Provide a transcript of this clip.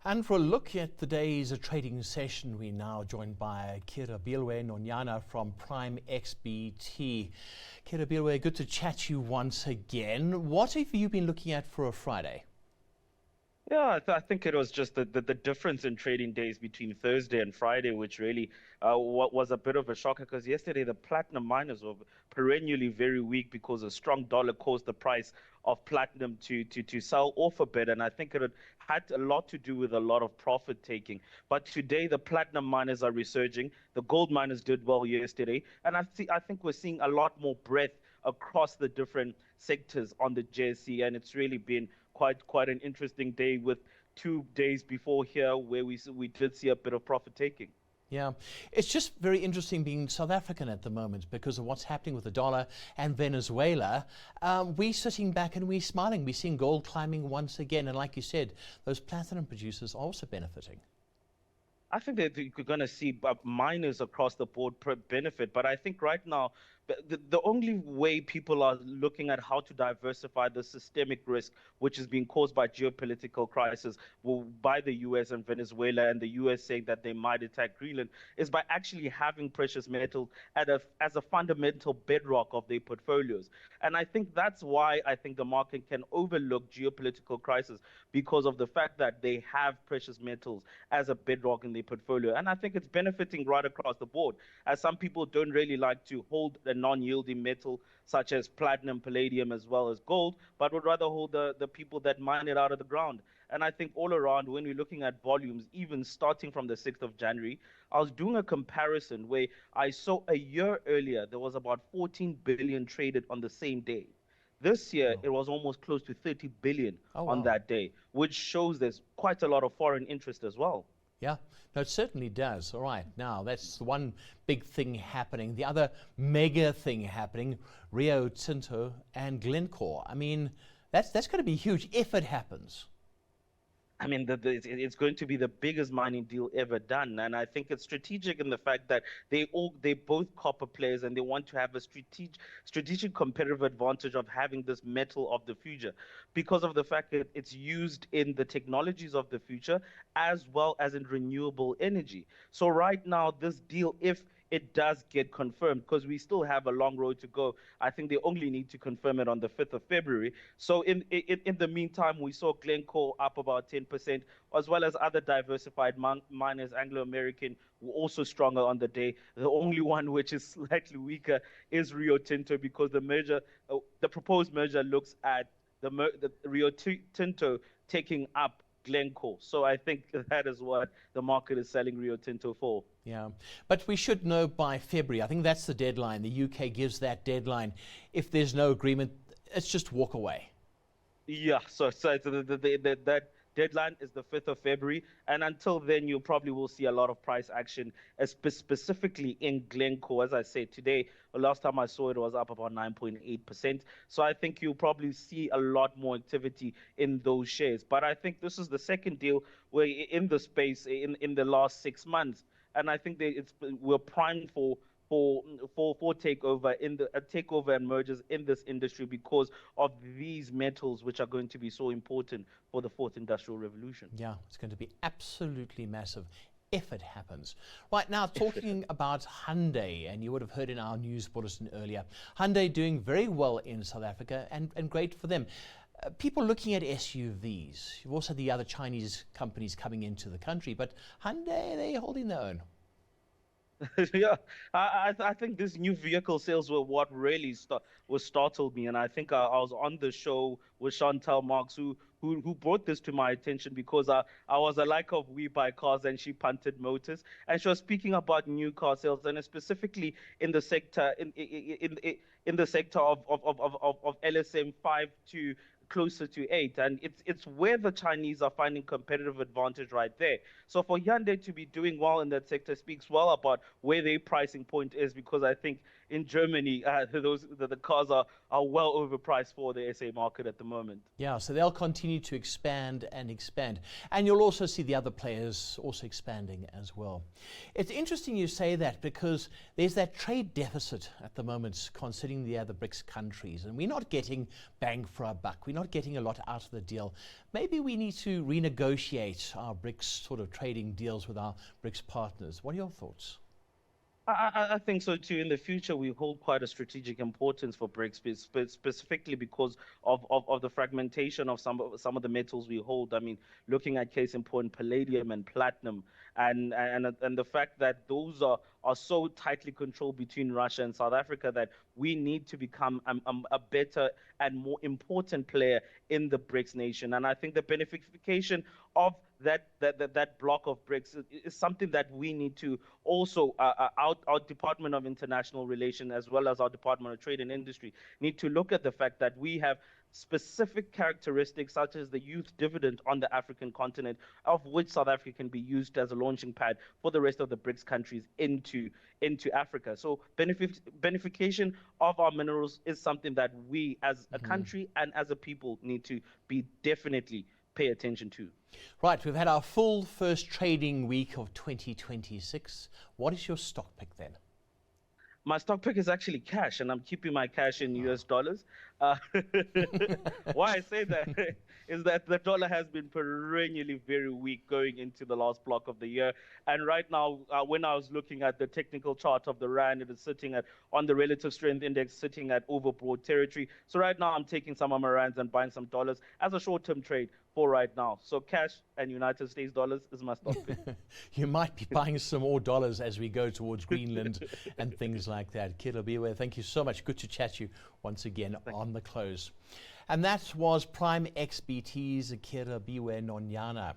And for a look at the day's trading session, we're now joined by Kearabilwe Nonyana from PrimeXBT. Kearabilwe, good to chat to you once again. What have you been looking at for a Friday? Yeah, I think it was just the difference in trading days between Thursday and Friday, which really what was a bit of a shocker because yesterday the platinum miners were perennially very weak because a strong dollar caused the price of platinum to sell off a bit. And I think it had a lot to do with a lot of profit taking. But today the platinum miners are resurging. The gold miners did well yesterday. And I think we're seeing a lot more breadth across the different sectors on the JSE, and it's really been quite an interesting day with 2 days before here where we did see a bit of profit taking. Yeah, it's just very interesting being South African at the moment because of what's happening with the dollar and Venezuela. We're sitting back and we're smiling. We're seeing gold climbing once again. And like you said, those platinum producers are also benefiting. I think that you're going to see miners across the board benefit, but I think right now the only way people are looking at how to diversify the systemic risk, which is being caused by geopolitical crisis by the US and Venezuela, and the US saying that they might attack Greenland, is by actually having precious metals as a fundamental bedrock of their portfolios. And I think that's why I think the market can overlook geopolitical crisis because of the fact that they have precious metals as a bedrock in their portfolio. And I think it's benefiting right across the board, as some people don't really like to hold a non-yielding metal such as platinum, palladium, as well as gold, but would rather hold the people that mine it out of the ground. And I think all around, when we're looking at volumes, even starting from the 6th of January, I was doing a comparison where I saw a year earlier, there was about 14 billion traded on the same day. This year, it was almost close to 30 billion on that day, which shows there's quite a lot of foreign interest as well. Yeah, no, it certainly does. All right, now that's the one big thing happening. The other mega thing happening, Rio Tinto and Glencore. I mean, that's going to be huge if it happens. I mean, it's going to be the biggest mining deal ever done, and I think it's strategic in the fact that they both copper players, and they want to have a strategic competitive advantage of having this metal of the future, because of the fact that it's used in the technologies of the future as well as in renewable energy. So right now, this deal, if it does get confirmed, because we still have a long road to go. I think they only need to confirm it on the 5th of February. So in the meantime, we saw Glencore up about 10%, as well as other diversified miners. Anglo-American were also stronger on the day. The only one which is slightly weaker is Rio Tinto, because the proposed merger looks at the Rio Tinto taking up Glencore. So I think that is what the market is selling Rio Tinto for. Yeah, but we should know by February. I think that's the deadline. The UK gives that deadline. If there's no agreement, it's just walk away. Yeah, so that deadline is the 5th of February. And until then, you probably will see a lot of price action, specifically in Glencore. As I said, today, the last time I saw it was up about 9.8%. So I think you'll probably see a lot more activity in those shares. But I think this is the second deal where in the space in the last 6 months. And I think we're primed for takeover takeover and mergers in this industry because of these metals, which are going to be so important for the fourth industrial revolution. Yeah, it's going to be absolutely massive if it happens. Right now, talking about Hyundai, and you would have heard in our news bulletin earlier, Hyundai doing very well in South Africa, and great for them. People looking at SUVs. You've also had the other Chinese companies coming into the country, but Hyundai, they're holding their own. Yeah, I think this new vehicle sales were what really startled me, and I think I was on the show with Chantal Marks who brought this to my attention because I was a like of We Buy Cars and she punted motors, and she was speaking about new car sales, and specifically in the sector in the sector of LSM 5 to closer to 8, and it's where the Chinese are finding competitive advantage right there. So for Hyundai to be doing well in that sector speaks well about where their pricing point is, because I think in Germany, the cars are well overpriced for the SA market at the moment. Yeah, so they'll continue to expand and expand. And you'll also see the other players also expanding as well. It's interesting you say that, because there's that trade deficit at the moment considering the other BRICS countries, and we're not getting bang for our buck. We're not getting a lot out of the deal. Maybe we need to renegotiate our BRICS sort of trading deals with our BRICS partners. What are your thoughts? I think so too. In the future, we hold quite a strategic importance for BRICS, specifically because of the fragmentation of some of the metals we hold. I mean, looking at case in point, palladium and platinum, and the fact that those are so tightly controlled between Russia and South Africa that we need to become a better and more important player in the BRICS nation. And I think the beneficiation of that block of BRICS is something that we need to also, our Department of International Relations, as well as our Department of Trade and Industry, need to look at the fact that we have specific characteristics such as the youth dividend on the African continent, of which South Africa can be used as a launching pad for the rest of the BRICS countries into Africa. So beneficiation of our minerals is something that we as a country and as a people need to be definitely pay attention to. Right, we've had our full first trading week of 2026. What is your stock pick then? My stock pick is actually cash, and I'm keeping my cash in US dollars. Why I say that is that the dollar has been perennially very weak going into the last block of the year. And right now, when I was looking at the technical chart of the Rand, it is sitting on the relative strength index, sitting at overbought territory. So right now, I'm taking some of my Rands and buying some dollars as a short-term trade for right now. So cash and United States dollars is my stock pick. You might be buying some more dollars as we go towards Greenland and things like that. Kearabilwe, thank you so much. Good to chat to you once again on the close. And that was PrimeXBT's Kearabilwe Nonyana.